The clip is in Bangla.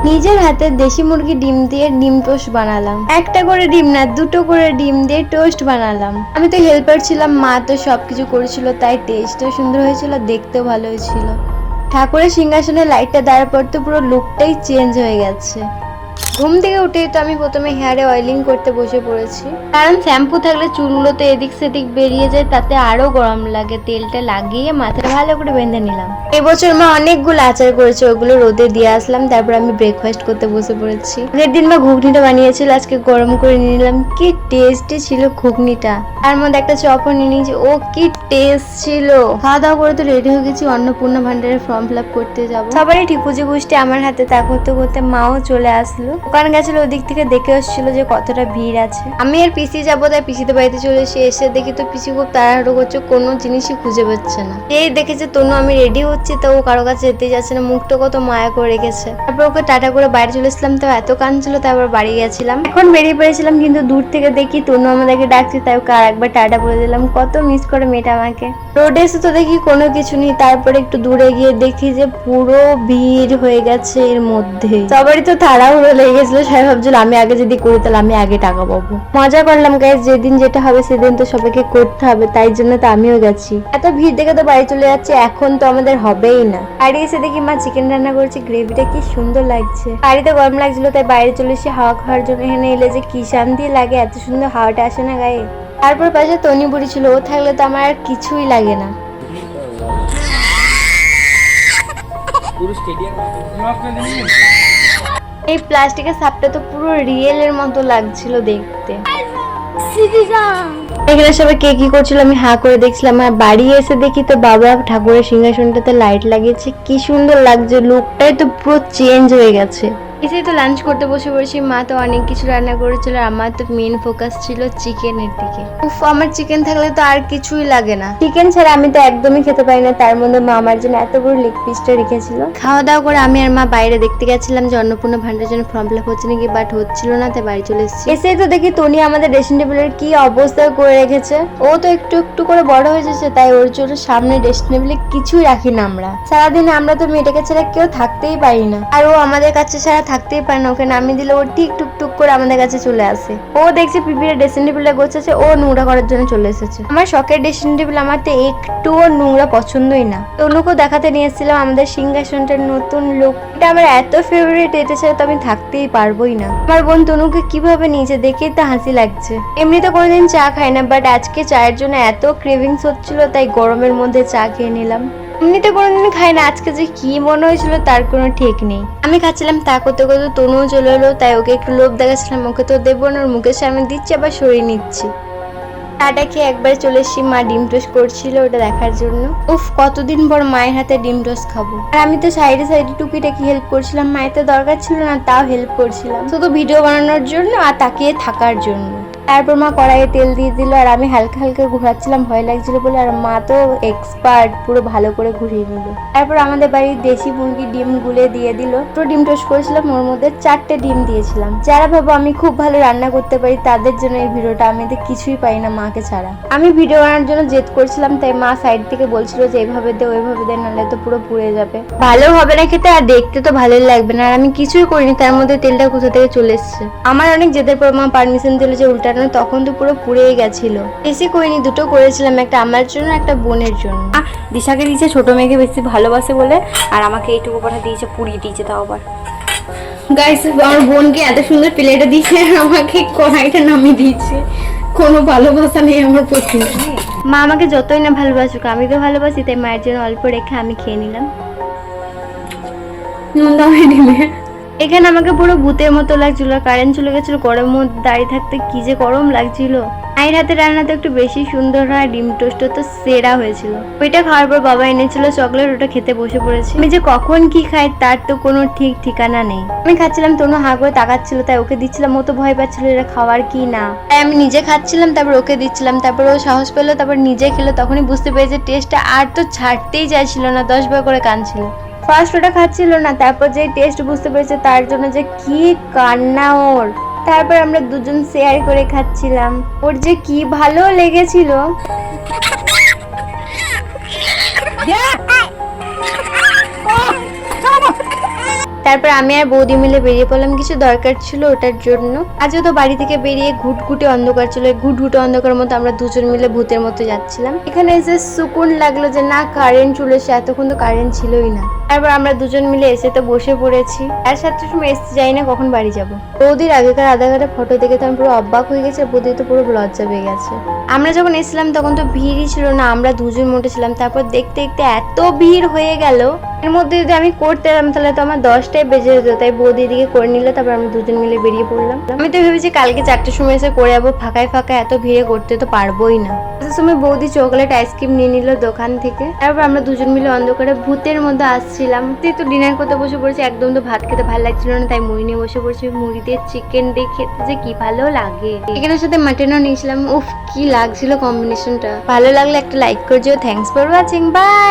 নিজের হাতে দেশি মুরগি ডিম দিয়ে ডিম টোস্ট বানালাম। একটা করে ডিম না, দুটো করে ডিম দিয়ে টোস্ট বানালাম। আমি তো হেল্পার ছিলাম, মা তো সবকিছু করেছিল, তাই টেস্টও সুন্দর হয়েছিল, দেখতেও ভালো হয়েছিল। ঠাকুরের সিংহাসনে লাইটটা দেওয়ার পর তো পুরো লুকটাই চেঞ্জ হয়ে গেছে। ঘুম থেকে উঠেই তো আমি প্রথমে হেয়ারে অয়েলিং করতে বসে পড়েছি, কারণ শ্যাম্পু থাকলে চুলগুলো তো এদিক সেদিক বেরিয়ে যায়, তাতে আরো গরম লাগে। তেলটা লাগিয়ে মাথাটা ভালো করে বেঁধে নিলাম। এবছর মা অনেকগুলো আচার করেছে, ওগুলো রোদে দিয়ে আসলাম। তারপর আমি ব্রেকফাস্ট করতে বসে পড়েছি। আগের দিন মা ঘুগনিটা বানিয়েছিল, আজকে গরম করে নিয়ে নিলাম। কি টেস্টি ছিল ঘুগনিটা, তার মধ্যে একটা চপও নিয়ে নিয়েছি। ও কি টেস্ট ছিল। খাওয়া দাওয়া করে তো রেডি হয়ে গেছি, অন্নপূর্ণা ভান্ডারের ফর্ম ফিল আপ করতে যাবো। সবারই ঠিকুজি গুষ্টি আমার হাতে তা করতে করতে মাও চলে আসলো। দোকান গেছিল, ওদিক থেকে দেখে আসছিল যে কতটা ভিড় আছে। আমি আর পিসি যাবো, তাই পিসিতে বাড়িতে চলে এসে দেখি তো পিসি খুব তাড়াহুড়ো করছে, কোনো জিনিসই খুঁজে পাচ্ছে না। এই দেখেছে তনু আমি রেডি হচ্ছি, তো ও কারো কাছে যেতে যাচ্ছে না, মুখটা কত মায়া করে রেখেছে। তারপর ওকে টাটা করে বাইরে চলে এসলাম, তো এত কাঁদছিল, তারপর বাড়ি গেছিলাম। এখন বেরিয়ে পড়েছিলাম, কিন্তু দূর থেকে দেখি তনু আমাদেরকে ডাকছে, তাই ওকে আর একবার টাটা বলে দিলাম। কত মিস করে মেয়েটা আমাকে। রোডে এসে তো দেখি কোনো কিছু নেই, তারপরে একটু দূরে গিয়ে দেখি যে পুরো ভিড় হয়ে গেছে এর মধ্যে। সবারই তো তাড়াহুড়ো লেগে গেছিল, সবাই ভাবছিল আমি আগে যদি করি তাহলে আমি আগে টাকা পাবো। মজা করলাম গাইস, যেদিন যেটা হবে সেদিন তো সবাইকে করতে হবে, তাই জন্য তো আমিও গেছি। এত ভিড় দেখে তো বাড়ি চলে যাচ্ছে, এখন তো আমাদের হবেই না। বাড়ি এসে দেখি মা চিকেন রান্না করছে, গ্রেভিটা কি সুন্দর লাগছে। বাড়িতে গরম লাগছিল, তাই বাইরে চলে এসে হাওয়া খাওয়ার জন্য। এখানে এলে যে কি শান্তি লাগে, এত সুন্দর হাওয়াটা আসে না গায়ে। তারপর পাশে তনি বুড়ি ছিল, ও থাকলে তো আমার আর কিছুই লাগে না। এই প্লাস্টিকের সাপটা তো পুরো রিয়েলের মতো লাগছিল দেখতে। এখানে সবাই কে কি করছিল আমি হা করে দেখছিলাম, আর বাড়ি এসে দেখি তো বাবা ঠাকুরের সিংহাসনটাতে লাইট লাগিয়েছে, কি সুন্দর লাগছে। লুকটাই তো পুরো চেঞ্জ হয়ে গেছে। এসেই তো লাঞ্চ করতে বসে পড়েছি। মা তো অনেক কিছু রান্না করেছিল, আর আমার তো মেন ফোকাস ছিল চিকেনের দিকে। উফ, আমার চিকেন থাকলে তো আর কিছুই লাগে না। চিকেন ছাড়া আমি তো একদমই খেতে পারি না, তার মধ্যে মা আমার জন্য এত বড় লেগ পিসটা রেখেছিল। খাওয়া দাওয়া করে আমি আর মা বাইরে দেখতে গেছিলাম যে অন্নপূর্ণা ভান্ডারের জন্য ফর্ম ফিল আপ হচ্ছে নাকি, বাট হচ্ছিল না, তাই বাড়ি চলে এসেছি। এসেই তো দেখি তনি আমাদের ড্রেসিং টেবিলের কি অবস্থা করে রেখেছে। ও তো একটু একটু করে বড় হয়ে যাচ্ছে, তাই ওর জন্য সামনে ড্রেসিং টেবিলে কিছুই রাখি না আমরা। সারাদিনে আমরা তো মেয়েটাকে ছাড়া কেউ থাকতেই পারি না, আর ও আমাদের কাছে ছাড়া থাকতেই পারে না। ওকে নামিয়ে দিলে ও ঠিক টুক করে আমাদের কাছে চলে আসে। ও দেখছে পিপির ড্রেসিং টেবিলটা গোছাচ্ছে, ও নোংরা করার জন্য চলে এসেছে। আমার শখের ড্রেসিং টেবিল, আমার তো একটুও নোংরা পছন্দই না। তনুকেও দেখাতে নিয়ে এসেছিলাম আমাদের সিংহাসনটার নতুন লুক। এটা আমার এত ফেভারিট, এটা ছাড়া তো আমি থাকতেই পারবোই না। আমার বোন তনুকে কিভাবে নিয়েছে দেখেই তো হাসি লাগছে। এমনিতে কোনোদিন চা খাই না, বাট আজকে চায়ের জন্য এত ক্রেভিংস হচ্ছিল, তাই গরমের মধ্যে চা খেয়ে নিলাম। এমনিতে কোনোদিন খাই না, আজকে যে কি মনে হয়েছিল তার কোনো ঠিক নেই। আমি খাচ্ছিলাম, তা করতে করতে তনুও চলে এলো, তাই ওকে একটু লোভ দেখাচ্ছিলাম। ওকে তো দেবো না, ওর মুখের সামনে দিচ্ছি আবার সরিয়ে নিচ্ছি। টাটা খেয়ে একবার চলে এসেছি, মা ডিম টোস্ট করছিল ওটা দেখার জন্য। উফ, কতদিন পর মায়ের হাতে ডিম টোস্ট খাবো। আর আমি তো সাইডে সাইডে টুকিটাকি হেল্প করছিলাম, মায়ের তো দরকার ছিল না, তাও হেল্প করছিলাম, শুধু ভিডিও বানানোর জন্য আর তাকিয়ে থাকার জন্য। তারপর মা কড়াইয়ে তেল দিয়ে দিল, আর আমি হালকা হালকা ঘোরাচ্ছিলাম, ভয় লাগছিল বলে। আর মা তো এক্সপার্ট, পুরো ভালো করে ঘুরিয়ে নিল। তারপর আমাদের বাড়ির দেশি মুরগির ডিম গুলে দিয়ে দিল। পুরো ডিম টোস্ট করেছিলাম, ওর মধ্যে 4টে ডিম দিয়েছিলাম। যারা ভাবো আমি খুব ভালো রান্না করতে পারি, তাদের জন্য এই ভিডিওটা। আমি তো কিছুই পারি না মাকে ছাড়া। আমি ভিডিও বানানোর জন্য জেদ করছিলাম, তাই মা সাইড থেকে বলছিল যে এইভাবে দে ওইভাবে দে, নাহলে তো পুরো পুড়ে যাবে, ভালো হবে না খেতে, আর দেখতে তো ভালোই লাগবে না। আর আমি কিছুই করিনি, তার মধ্যে তেলটা কোথা থেকে চলে এসছে। আমার অনেক জেদের পর মা পারমিশন দিল যে উল্টানো, তখন তো পুরো পুড়েই গেছিল। বেশি করিনি, দুটো করেছিলাম, একটা আমার জন্য একটা বোনের জন্য। দিশাকে দিয়েছে, ছোট মেয়েকে বেশি ভালোবাসে বলে, আর আমাকে এইটুকু কথা দিয়েছে, পুড়িয়ে দিয়েছে তাও আবার। গাইস, আমার বোনকে এত সুন্দর প্লেটে দিয়েছে, আর আমাকে কড়াইটা নামিয়ে দিয়েছে। কোনো ভালোবাসা নেই আমার প্রতি। মা আমাকে যতই না ভালোবাসুক, আমি তো ভালোবাসি, তাই মায়ের জন্য অল্প রেখে আমি খেয়ে নিলাম। নন্দা হয়ে নিলে এখানে আমাকে পুরো ভূতের মতো লাগছিল, কারেন্ট চলে গেছিল, গরমের মধ্যে দাঁড়িয়ে থাকতে কি যে গরম লাগছিল। মায়ের হাতে রান্না তো একটু বেশি সুন্দর হয়, ডিম টোস্ট তো সেরা হয়েছিল। ওইটা খাওয়ার পর বাবা এনেছিল চকলেট, ওটা খেতে বসে পড়েছি। আমি যে কখন কি খাই তার তো কোনো ঠিক ঠিকানা নেই। আমি খাচ্ছিলাম, তনু হা করে তাকাচ্ছিল, তাই ওকে দিচ্ছিলাম। ও তো ভয় পাচ্ছিল এটা খাওয়ার কি না, তাই আমি নিজে খাচ্ছিলাম, তারপর ওকে দিচ্ছিলাম। তারপর ও সাহস পেলো, তারপর নিজে খেলো। তখনই বুঝতে পেরেছে টেস্টটা আর তো ছাড়তেই চাইছিল না, 10 বার করে কাঁদছিল। ফার্স্ট ওটা খাচ্ছিল না, তারপর যে টেস্ট বুঝতে পেরেছে তার জন্য যে কি কান্না ওর। তারপর আমরা দুজন শেয়ার করে খাচ্ছিলাম, ওর যে কি ভালো লেগেছিল। তারপর আমি আর বৌদি মিলে বেরিয়ে পড়লাম, কিছু দরকার ছিল ওটার জন্য। আজও তো বাড়ি থেকে বেরিয়ে ঘুটঘুটে অন্ধকার ছিল, ঘুটঘুটে অন্ধকার মতো আমরা দুজন মিলে ভূতের মতো যাচ্ছিলাম। এখানে এসে সুকুন লাগলো যে না কারেন্ট চলে এসে, এতক্ষণ তো কারেন্ট ছিলই না। তারপর আমরা দুজন মিলে এসে তো বসে পড়েছি। আর 7টার সময় এসে যাই না কখন বাড়ি যাব। বৌদির আগেকার আধার কার্ডের ফটো দেখে তো আমি পুরো অবাক হয়ে গেছে, বৌদি তো পুরো লজ্জা পেয়ে গেছে। আমরা যখন এসেছিলাম তখন তো ভিড়ই ছিল না, আমরা দুজন মোটে ছিলাম। তারপর দেখতে দেখতে এত ভিড় হয়ে গেল, এর মধ্যে যদি আমি করতে এলাম তাহলে তো আমার 10টায় বেজে যেত। তাই বৌদি দিকে করে নিল, তারপর আমরা দুজন মিলে বেরিয়ে পড়লাম। আমি তো ভেবেছি কালকে 4টার সময় এসে করে যাবো, ফাঁকায় ফাঁকায় এত ভিড়ে করতে তো পারবোই না। সময় বৌদি চকলেট আইসক্রিম নিয়ে নিল দোকান থেকে। তারপর আমরা দুজন মিলে অন্ধকারে ভূতের মধ্যে আসছিলাম। তুই তো ডিনার করতে বসে পড়েছি, একদম তো ভাত খেতে ভালো লাগছিল না, তাই মুড়ি নিয়ে বসে পড়েছি। মুড়ি দিয়ে চিকেন দিয়ে খেতে যে কি ভালো লাগে। চিকেনের সাথে মাটনও নিয়েছিলাম, উফ কি লাগছিল কম্বিনেশনটা। ভালো লাগলে একটা লাইক করে দিও। Thanks for watching, by.